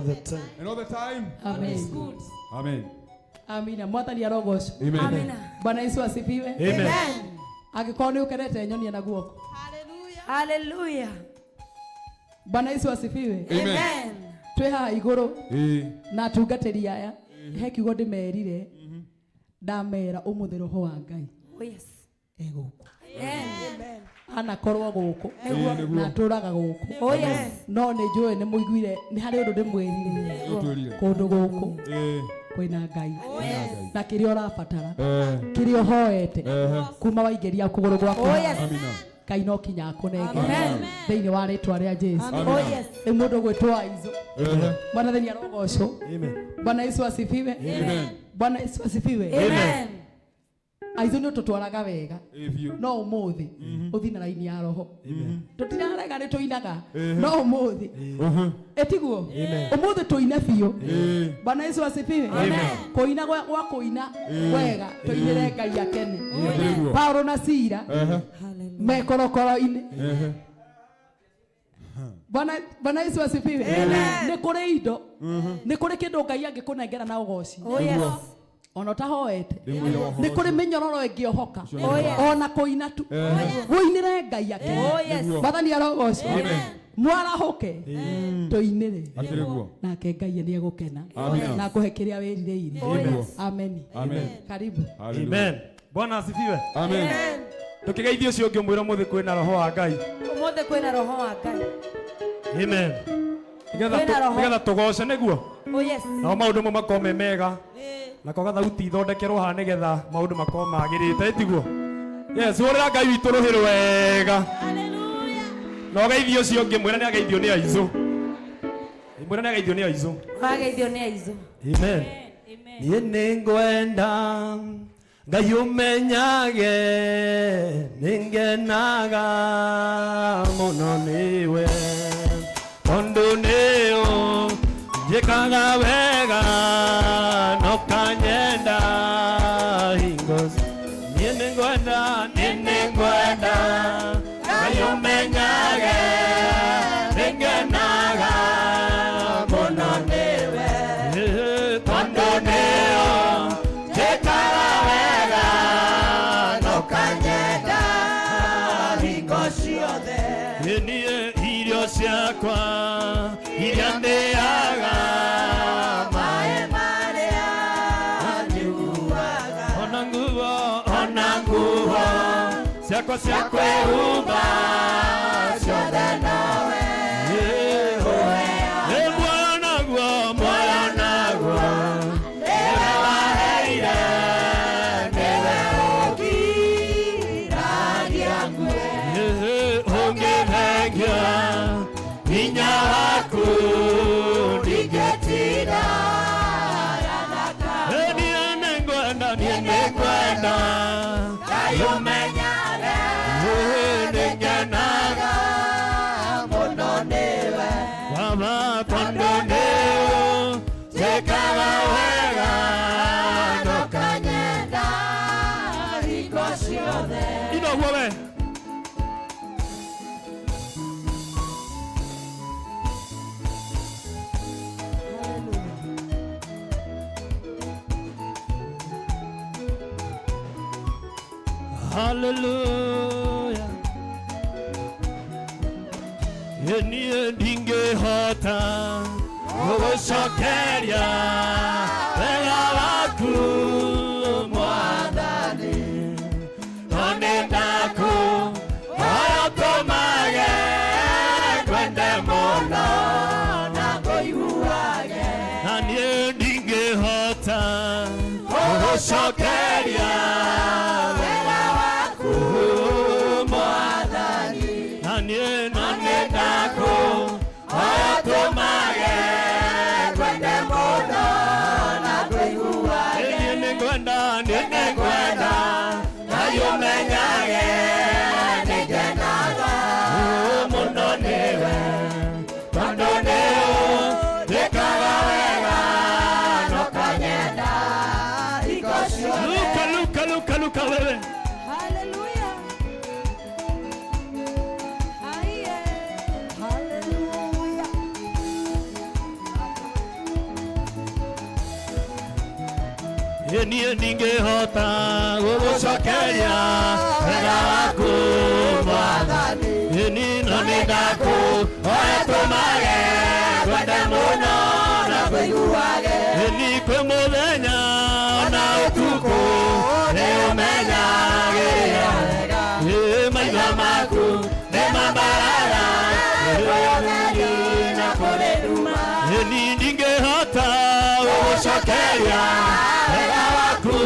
And all the time. Amen. It's good. Amen. Amina. Mwathani arogocwo. Amen. Amina. Bwana Yesu asifiwe. Amen. Angĩkorwo nĩ ũkenete nyonia na guoko. Hallelujah. Hallelujah. Bwana Yesu asifiwe. Amen. Twĩ haha igũrũ na atungatĩri aya he kiugo ndĩmerire ndamera ũmũthĩ roho wa Ngai. Oh yes. Egũkũ. Amen. Anakorwo gũkũ na atũraga gũkũ. Oh yes. No nĩ njũĩ nĩ mũiguire nĩ harĩ ũndũ ndĩmwĩrire kũndũ gũkũ kwĩna Ngai na kĩrĩa ũrabatara kĩrĩa ũhoete kuma waingĩria kũgũrũ gwaku. Ngai no kinya akũnengere thĩinĩ wa rĩtwa rĩa Jesũ. Rĩu mũndũ gwĩtwo Aizo Mwathani arogocwo. Bwana Yesu asifiwe. Bwana Yesu asifiwe. Amen. Aizo nĩ ũtũtwaraga wega no ũmũthĩ ũthiĩ na raini ya roho. Tũtirarega nĩ tũinaga no ũmũthĩ etiguo ũmũthĩ tũine biũ. Bwana Yesu asifiwe. Kũina gwa kũina wega tũinĩre Ngai akene. Paulo na Sila mekorokoro-inĩ. Bwana Yesu asifiwe. Nĩ kũrĩ indo nĩ kũrĩ kĩndũ Ngai angĩkũnengera na ũgoci. Ono tahoete nĩ kũrĩ mĩnyororo ĩngĩohoka ona kũina tu wũinĩre Ngai akene. Mwathani arogocwo. Mwarahũke tũinĩre nake Ngai nĩ egũkena na akũhe kĩrĩa wĩrirĩire. Amen. Karibu. Amen. Bwana asifiwe. Amen. Tukigeithia ucio ungi mwira muthi kwina roho wa Ngai. Umuthi kwina roho wa Ngai. Amen. Nigetha tugoce niguo. Oh yes. Na maundu mo makome mega. Na koga thauti ithondekerwo ha nigetha maundu makome magirite etiguo. Yes, urira Ngai witu ruhiru wega. Hallelujah. No geithia ucio ungi mwira ni ageithio ni Aizo. Mwira ni ageithio ni Aizo. Ageithio ni Aizo. Amen. Ni ningwenda Ngai umenyage ningenaga muno niwe tondu niyo njikaga wega no kanyenda hingos ni ningwenda Ngai umenyage ningenaga muno niwe tondu niyo njikaga Niye irio ciakwa iria ndĩaga maĩ marĩa nyuaga ona nguo ciakwa cia kwĩhumba ciothe nowe ũheaga muoyo naguo nĩwe waheire nĩwe ũgiragia nguo Ninya waku ningetinda ningwenda Ngai umenyage ningenaga muno niwe Baba tondu niyo njikaga wega no kanyenda hingo ciothe inoguo we Hallelujah. Enie ndingĩhota gũgũcokeria wega waku Mwathani no nĩndakũhoya ũtũmage ngwende mũno na ngũiguage na niĩ ndingĩhota gũgũcokeria Ningwenda Ngai umenyage ningenaga muno niwe tondu niyo njikaga wega no kanyenda hingo ciothe. Luka wewe. Hallelujah. Hallelujah. niĩ ndingĩhota gũgũcokeria wega waku Mwathani. No nĩndakũhoya tũmage ngwende mũno na ngũiguage. Kwĩ mũthenya ona ũtukũ nĩũmenyagĩrĩra wega. Maitho maku nĩmambaraga ũtheri na kũrĩ nduma. Ndingĩhota gũgũcokeria wega waku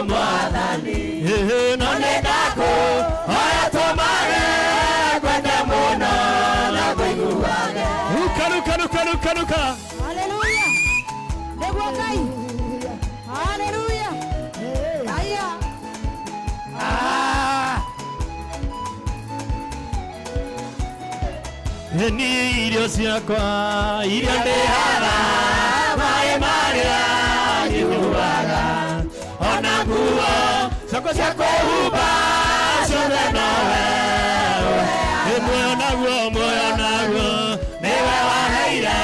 Mwathani. No nĩndakũhoya tũmage ngwende mũno na ngũiguage. Ruka. Haleluya. Nĩguo Ngai. Haleluya. Aya. Ni irio ciakwa iria ndĩhaga maĩ marĩa nyuaga ona nguo ciakwa cia kwĩhumba ciothe nowe. Muoyo naguo nĩwe waheire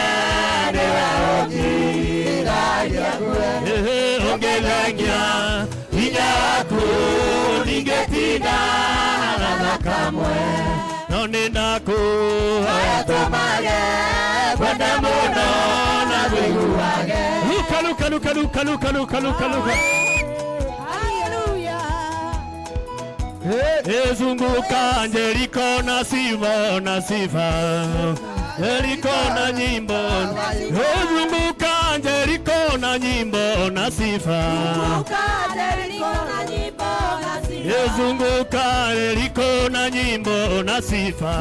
nĩwe ũngingagia ũngĩthengia hinya waku ndingĩtinda na kamwe. No nĩndakũhoya tũmage ngwende mũno na ngũiguage. Luka. Zunguka Jeriko na sifa Jeriko na nyimbo. Zunguka Jeriko na nyimbo na sifa. Zunguka Jeriko na nyimbo na sifa.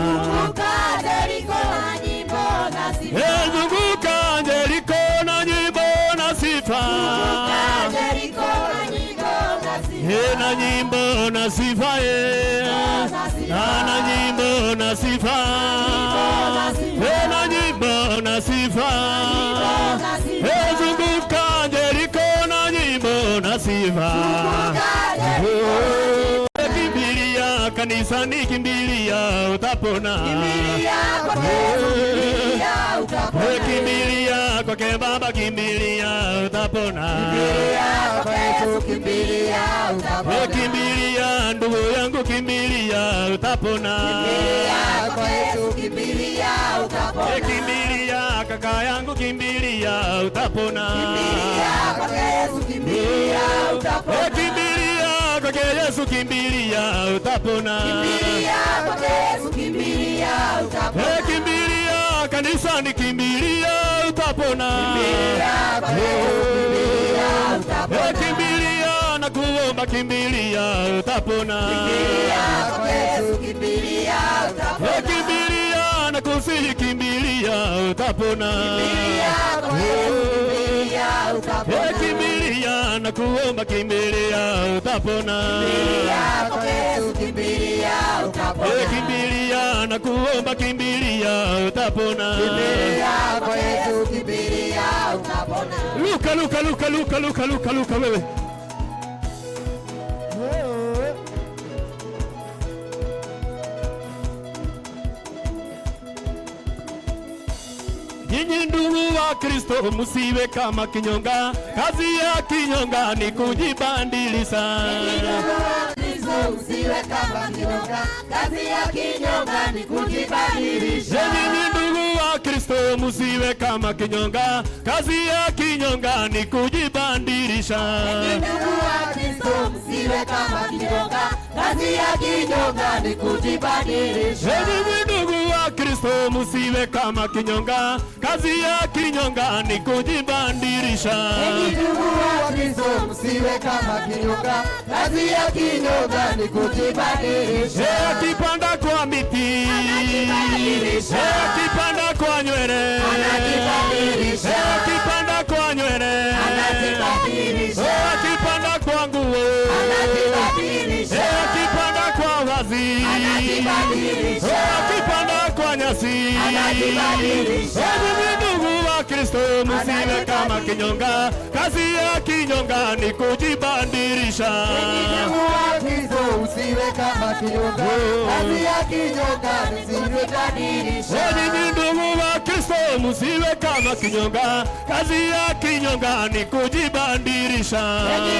Zunguka Jeriko na nyimbo na sifa. Na nyimbo na sifa na nyimbo na sifa na nyimbo na sifa. Zunguka Jeriko na nyimbo na sifa. Kimbilia kanisani, kimbilia utapona. Kimbilia kwake Baba, kimbilia utapona. Kimbilia ndugu yangu, kimbilia utapona. Kimbilia kaka yangu, kimbilia utapona. Kimbilia kwake Yesu, kimbilia utapona. Kimbilia kanisani, kimbilia utapona. Kimbilia na kuomba, kimbilia utapona. Kimbilia na kusihi, kimbilia utapona. Kimbilia na kuomba, kimbilia utapona. Kimbilia na kuomba, kimbilia utapona. Luka wewe. Nyinyi ndugu wa Kristo msiwe kama kinyonga. Kazi ya kinyonga ni kujibandilisha. Usiwe kama kinyonga, kazi ya kinyonga ni kujibadilisha. Nyinyi ndugu wa Kristo msiwe kama kinyonga, kazi ya kinyonga ni kujibandilisha. Nyinyi ndugu wa Kristo msiwe kama kinyonga, kazi ya kinyonga ni kujibadilisha. Nyinyi ndugu wa Kristo msiwe kama kinyonga, kazi ya kinyonga ni kujibandilisha. Nyinyi ndugu wa Kristo msiwe kama kinyonga, kazi ya kinyonga ni kujibadilisha. Akipanda kwa miti, akipanda kwa nywele, akipanda kwa nywele, akipanda kwa nguo, akipanda kwa vazi, akipanda kwa nyasi. Ndugu wa Kristo msiwe kama kinyonga. Kazi ya kinyonga ni kujibadilisha. Ndugu wa Kristo usiwe kama kinyonga. Kazi ya kinyonga ni kujibadilisha. Ndugu wa Kristo msiwe kama kinyonga. Kazi ya kinyonga ni kujibadilisha.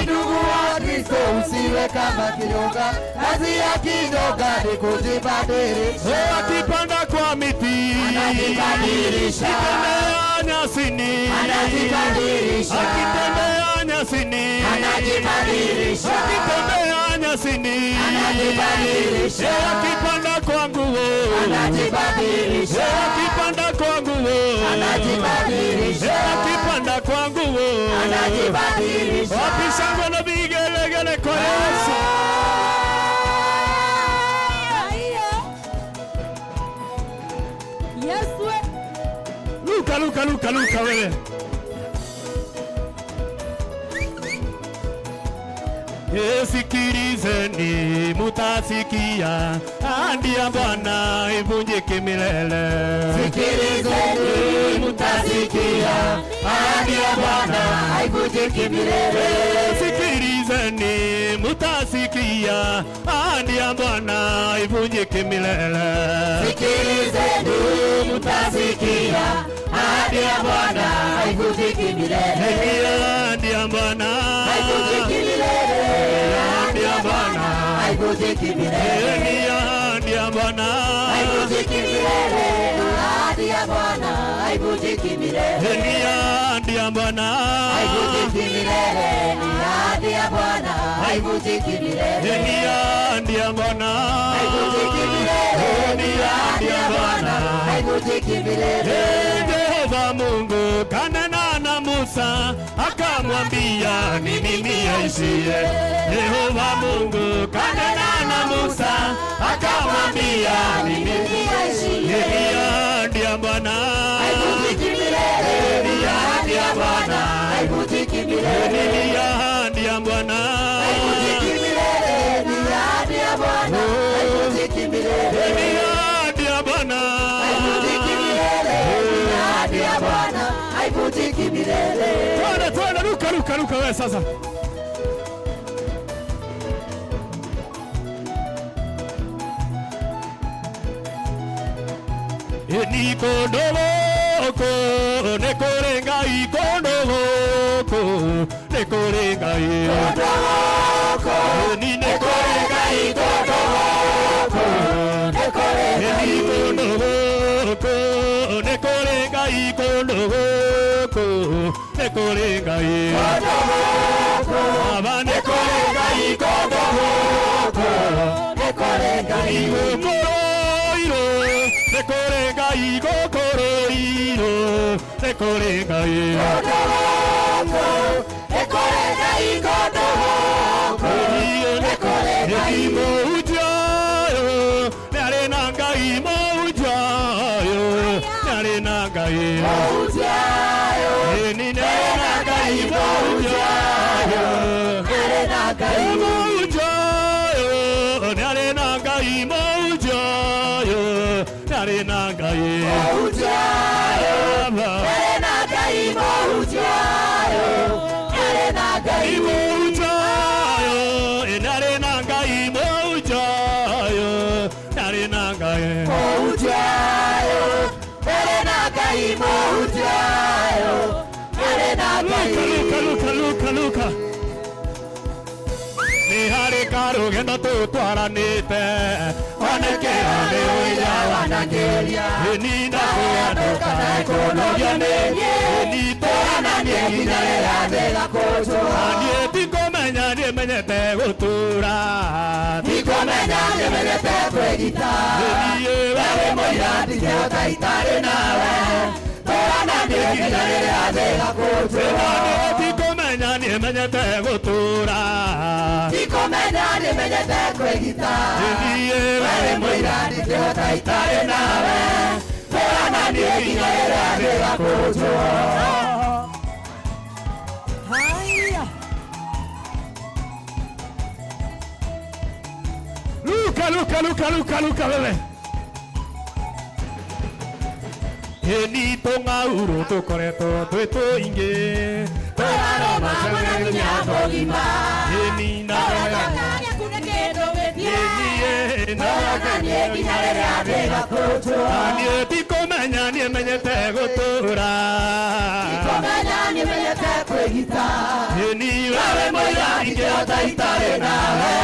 Ndugu wa Kristo usiwe kama kinyonga. Kazi ya kinyonga ni kujibadilisha. Akipanda kwa miti anajibadilisha. Akitembea nyasini anajibadilisha. Akitembea nyasini anajibadilisha. Akitembea nyasini anajibadilisha. Akipanda kwa nguo anajibadilisha. Akipanda kwa nguo anajibadilisha. Akipanda kwa nguo anajibadilisha. Wapisangwa na vigelegele kwa Yesu. Luka wewe. Sikilizeni mutasikia ahadi ya Bwana ivunjike milele. Sikilizeni mutasikia ahadi ya Bwana ivunjike milele. Sikilizeni mutasikia ahadi ya Bwana ivunjike milele. Sikilizeni mutasikia ahadi ya Bwana ivunjike milele. Ahadi ya Bwana ivunjike milele. Ahadi ya Bwana ivunjike milele. Ahadi ya Bwana ivunjike milele. Ahadi ya Bwana ivunjike milele. Ahadi ya Bwana ivunjike milele. Ahadi ya Bwana ivunjike milele. Ahadi ya Bwana ivunjike milele. Ahadi ya Bwana ivunjike milele. Jehova Mungu kanena na Musa akamwambia ni mimi aishie. Jehova Mungu kanena na Musa akamwambia ni mimi aishie. Ahadi ya Bwana ivunjike milele. Ahadi ya Bwana ivunjike milele. Ahadi ya Bwana ivunjike milele. Ahadi ya Bwana ivunjike milele. Ahadi ya Bwana ivunjike milele. Ahadi ya Bwana ivunjike milele. Twende luka wewe sasa. Nikondogoko nekorenga ikondogoko nekorenga ikondogoko ni nekorenga ikondogoko ikondogoko nekorenga ikondogoko nekorenga ikondogoko aba nekorenga ikondogoko nekorenga ikondogoko nekorenga igokoroiro nekorenga igokoroiro nekorenga igokoroiro nekorenga imojayo narenanga imojayo narenanga imojayo ni narenanga imojayo narenanga imojayo narenanga imojayo narenanga imojayo narenanga imojayo narenanga imojayo narenanga imojayo narenanga imojayo narenanga imojayo narenanga luka ni hari karugendo tutwaranite onekera ni uya wanageria ni ndakuanduka na ikonogia ni twananie nginya rĩrĩa thĩ ĩgakũnjũra niĩ tikomenya nĩmenyete gũtũra tikomenya nĩmenyete kwĩgita wewe mũira ndingĩhota itarĩ nawe tũrananie nginya rĩrĩa thĩ ĩgakũnjũra tikomenya nĩmenyete gũtũra tikomenya nĩmenyete kwĩgita wewe mũira ndingĩhota itarĩ nawe tũrananie nginya rĩrĩa thĩ ĩgakũnjũra. Luka wewe Eni tung'aurũ tũkoretwo twĩ tũingĩ tũraroma nginya mũgima eni na niĩ ndikumenya niĩ menyete gũtũũra eni wewe mũira ingĩhota itarĩ nawe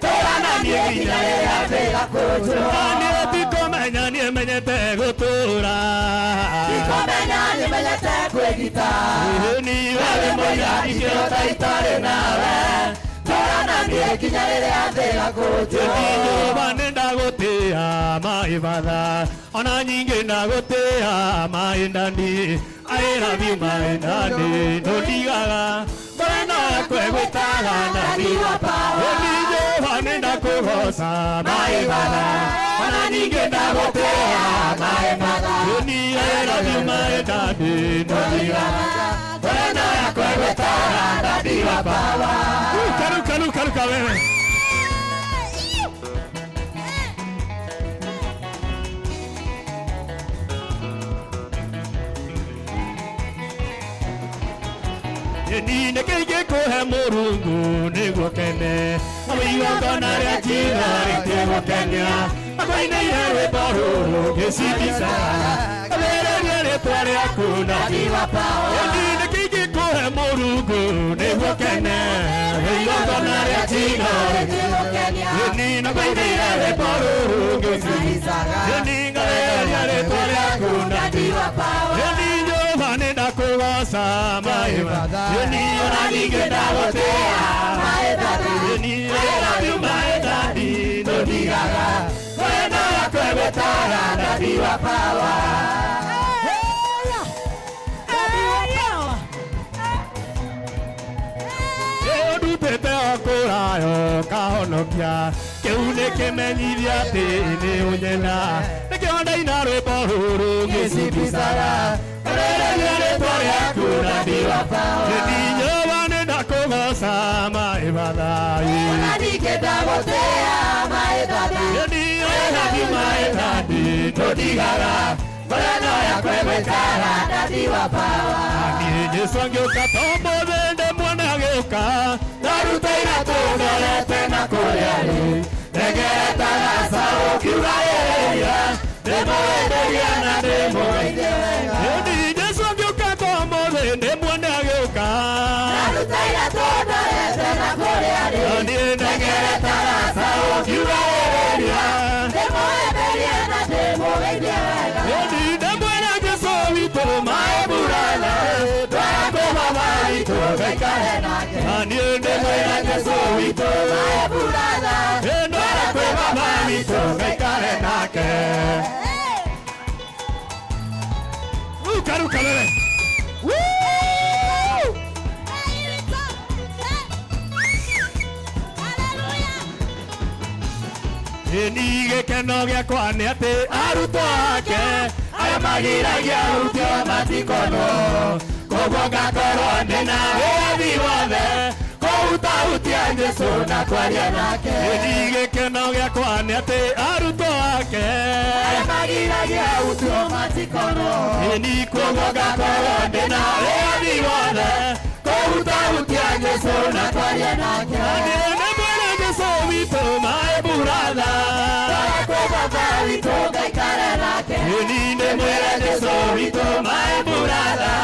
tũũrana niĩ nginya rĩrĩa thĩ ĩgakũnjũra niĩ ndikumenya niĩ menyete gũtũũra eni wewe mũira ingĩhota itarĩ nawe tũũrana niĩ nginya rĩrĩa thĩ ĩgakũnjũra Jehova nĩndagũtĩĩa maĩ matha ona nyingĩ ndagũtĩĩa maĩ ndani I love you maĩ ndani ndũndigaga mbona yakwe gwĩtaga ndani eni Jehova nĩndakũgoca maĩ matha ona nyingĩ ndagũtĩĩa maĩ matha eni I love you maĩ ndani ndũndigaga mbona yakwe gwĩtaga ndani wa baba Karuka wewe Eni nekenge kuhe Mũrungu nĩguo kene Awĩigana rĩa njĩra rĩtĩguo kenya Akũinĩire rwĩmbo rũrũ ngĩcibicaga Kabereria rĩtwa rĩaku na Eni nekenge kuhe Mũrungu nĩguo kene Awĩigana rĩa njĩra rĩtĩguo kenya Eni nakũinĩire rwĩmbo rũrũ ngĩcibicaga Eni kabereria rĩtwa rĩaku na Eni Jehova nĩndakũgoca maĩ matha Eni ona ningĩ ndagũtĩĩa maĩ matha Eni I love you maĩ ndani ndũndigaga wendo wakwa gwĩtaga ndani wa power Ndutĩte o kũrayo kahonokia kĩu nĩkĩmenyithia atĩ nĩ ũnyenda nĩkĩo ndaina rwĩmbo rũrũ ngĩcibicaga Kabereria rĩtwa rĩaku ndani wa power Eni Jehova nĩndakũgoca maĩ matha ona ningĩ ndagũtĩĩa maĩ matha Eni I love you maĩ ndani ndũndigaga wendo wakwa gwĩtaga ndani wa power niĩ Jesũ angĩũka to mũthĩ ndĩmuona agĩũka ndaruta iratũ ndorete na kũrĩa rĩ ndengeretaga caũ kiuga ĩrĩa ndĩmũhĩmbĩria na ndĩmũgeithie wega Eni Jesũ angĩũka to mũthĩ ndĩmuona agĩũka ndaruta iratũ ndorete na kũrĩa rĩ niĩ ndengeretaga caũ kiuga ĩrĩa ndĩmũhĩmbĩria na ndĩmũgeithie wega Eni ndĩmwĩra Jesũ witũ maĩ burana ndwara baba witũ gaikare nake niĩ ndĩmwĩra Jesũ witũ maĩ burana ndwara baba witũ gaikare nake Ruka wewe Eni gĩkeno gĩakwa nĩ atĩ arutwo ake arĩa magiragia ũrutio matikonwo koguo ngakorwo ndĩna wĩyathi wothe kũhutahutia Jesũ na kwaria nake Eni gĩkeno gĩakwa nĩ atĩ arutwo ake arĩa magiragia ũrutio matikonwo Eni koguo ngakorwo ndĩna wĩyathi wothe kũhutahutia Jesũ na kwaria nake Jesũ witũ maĩ buratha ndwara baba witũ gaikare nake Eni ndĩmwĩre Jesũ witũ maĩ buratha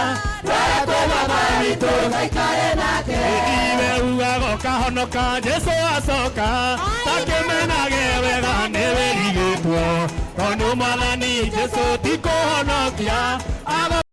ndwara baba witũ gaikare nake Eni we ugaga ũkahonoka Jesũ acoka takĩmenage wega nĩ wĩrigĩtwo tondũ Mwathani Jesũ ti kũhonokia